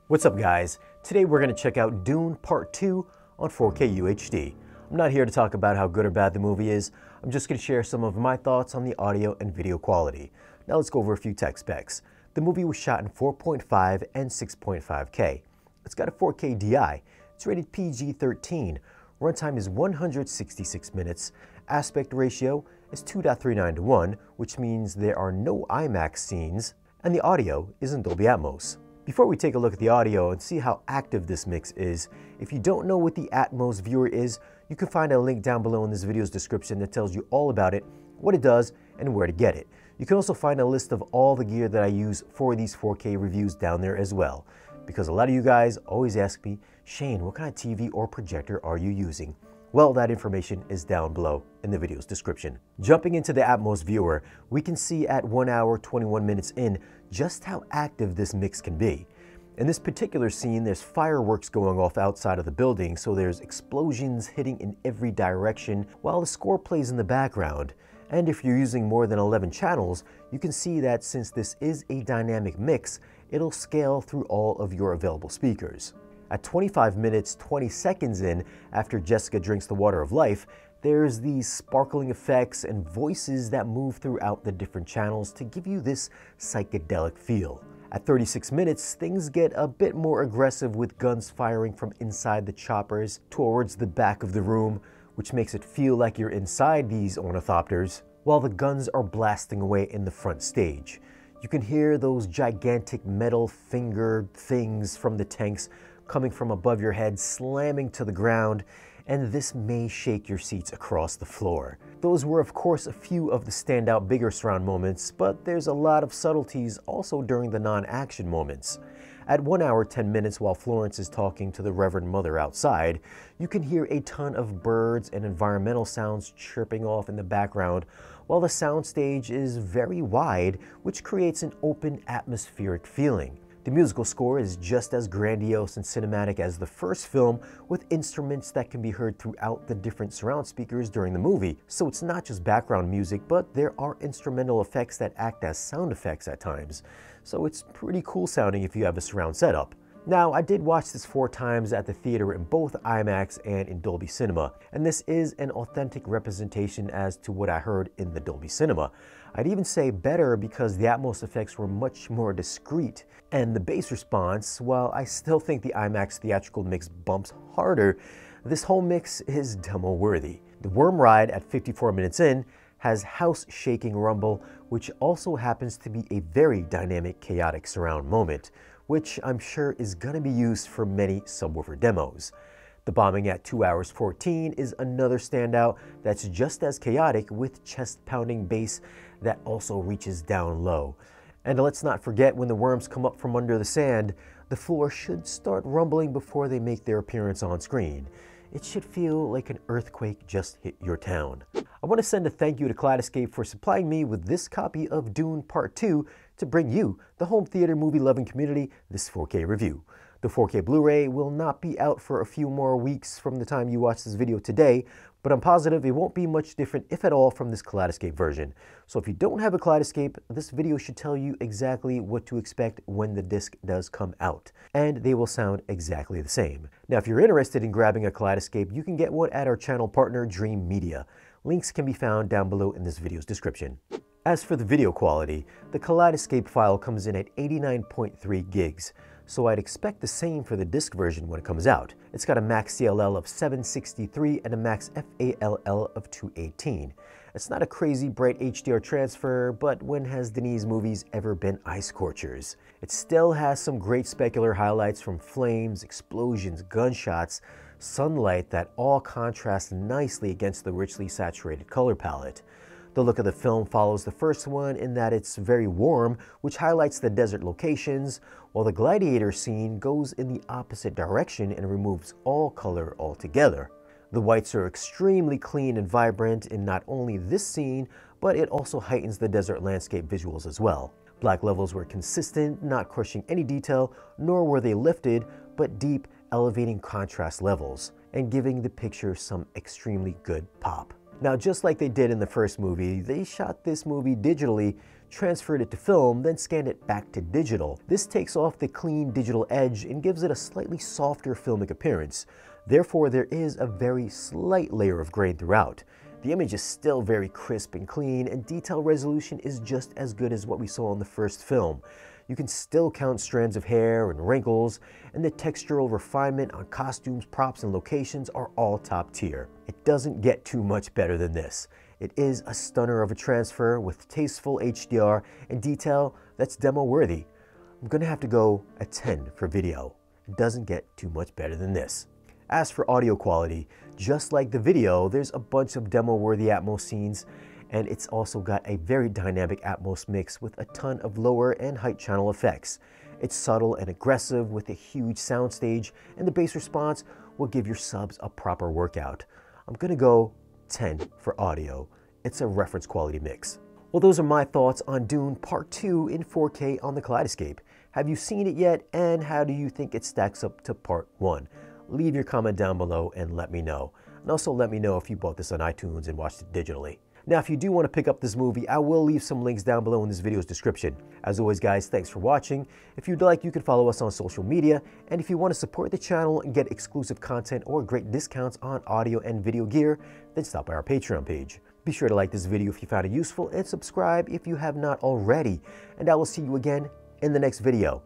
What's up guys? Today we're going to check out Dune Part 2 on 4K UHD. I'm not here to talk about how good or bad the movie is, I'm just going to share some of my thoughts on the audio and video quality. Now let's go over a few tech specs. The movie was shot in 4.5 and 6.5K. It's got a 4K DI, it's rated PG-13, runtime is 166 minutes, aspect ratio is 2.39 to 1, which means there are no IMAX scenes, and the audio is in Dolby ATMOS. Before we take a look at the audio and see how active this mix is, if you don't know what the ATMOS viewer is, you can find a link down below in this video's description that tells you all about it, what it does, and where to get it. You can also find a list of all the gear that I use for these 4K reviews down there as well, because a lot of you guys always ask me, Shane, what kind of TV or projector are you using? Well, that information is down below in the video's description. Jumping into the ATMOS viewer, we can see at 1 hour 21 minutes in just how active this mix can be. In this particular scene, there's fireworks going off outside of the building, so there's explosions hitting in every direction while the score plays in the background. And if you're using more than 11 channels, you can see that since this is a dynamic mix, it'll scale through all of your available speakers. At 25 minutes 20 seconds in, after Jessica drinks the water of life, there's these sparkling effects and voices that move throughout the different channels to give you this psychedelic feel. At 36 minutes, things get a bit more aggressive with guns firing from inside the choppers towards the back of the room, which makes it feel like you're inside these ornithopters, while the guns are blasting away in the front stage. You can hear those gigantic metal finger things from the tanks coming from above your head, slamming to the ground, and this may shake your seats across the floor. Those were of course a few of the standout bigger surround moments, but there's a lot of subtleties also during the non-action moments. At 1 hour 10 minutes while Florence is talking to the Reverend Mother outside, you can hear a ton of birds and environmental sounds chirping off in the background, while the soundstage is very wide, which creates an open atmospheric feeling. The musical score is just as grandiose and cinematic as the first film, with instruments that can be heard throughout the different surround speakers during the movie. So it's not just background music, but there are instrumental effects that act as sound effects at times. So it's pretty cool sounding if you have a surround setup. Now, I did watch this 4 times at the theater in both IMAX and in Dolby Cinema, and this is an authentic representation as to what I heard in the Dolby Cinema. I'd even say better because the ATMOS effects were much more discreet, and the bass response, while I still think the IMAX theatrical mix bumps harder, this whole mix is demo-worthy. The Worm Ride at 54 minutes in has house-shaking rumble, which also happens to be a very dynamic, chaotic surround moment, which I'm sure is going to be used for many subwoofer demos. The bombing at 2 hours 14 is another standout that's just as chaotic, with chest-pounding bass that also reaches down low. And let's not forget, when the worms come up from under the sand, the floor should start rumbling before they make their appearance on screen. It should feel like an earthquake just hit your town. I want to send a thank you to Kaleidoscape for supplying me with this copy of Dune Part 2 to bring you, the home theater movie-loving community, this 4K review. The 4K Blu-ray will not be out for a few more weeks from the time you watch this video today, but I'm positive it won't be much different, if at all, from this Kaleidoscape version. So if you don't have a Kaleidoscape, this video should tell you exactly what to expect when the disc does come out. And they will sound exactly the same. Now, if you're interested in grabbing a Kaleidoscape, you can get one at our channel partner, Dream Media. Links can be found down below in this video's description. As for the video quality, the Kaleidoscape file comes in at 89.3 gigs, so I'd expect the same for the disc version when it comes out. It's got a max CLL of 763 and a max FALL of 218. It's not a crazy bright HDR transfer, but when has Denis movies ever been eye scorchers? It still has some great specular highlights from flames, explosions, gunshots, sunlight that all contrast nicely against the richly saturated color palette. The look of the film follows the first one in that it's very warm, which highlights the desert locations, while the gladiator scene goes in the opposite direction and removes all color altogether. The whites are extremely clean and vibrant in not only this scene, but it also heightens the desert landscape visuals as well. Black levels were consistent, not crushing any detail, nor were they lifted, but deep, elevating contrast levels, and giving the picture some extremely good pop. Now, just like they did in the first movie, they shot this movie digitally, transferred it to film, then scanned it back to digital. This takes off the clean digital edge and gives it a slightly softer filmic appearance. Therefore, there is a very slight layer of grain throughout. The image is still very crisp and clean, and detail resolution is just as good as what we saw in the first film. You can still count strands of hair and wrinkles, and the textural refinement on costumes, props, and locations are all top tier. It doesn't get too much better than this. It is a stunner of a transfer with tasteful HDR and detail that's demo worthy. I'm gonna have to go a 10 for video. It doesn't get too much better than this. As for audio quality, just like the video, there's a bunch of demo-worthy ATMOS scenes, and it's also got a very dynamic ATMOS mix with a ton of lower and height channel effects. It's subtle and aggressive with a huge soundstage, and the bass response will give your subs a proper workout. I'm gonna go 10 for audio. It's a reference quality mix. Well, those are my thoughts on Dune Part 2 in 4K on the Kaleidoscope. Have you seen it yet, and how do you think it stacks up to Part 1? Leave your comment down below and let me know. And also let me know if you bought this on iTunes and watched it digitally. Now, if you do want to pick up this movie, I will leave some links down below in this video's description. As always, guys, thanks for watching. If you'd like, you can follow us on social media. And if you want to support the channel and get exclusive content or great discounts on audio and video gear, then stop by our Patreon page. Be sure to like this video if you found it useful and subscribe if you have not already. And I will see you again in the next video.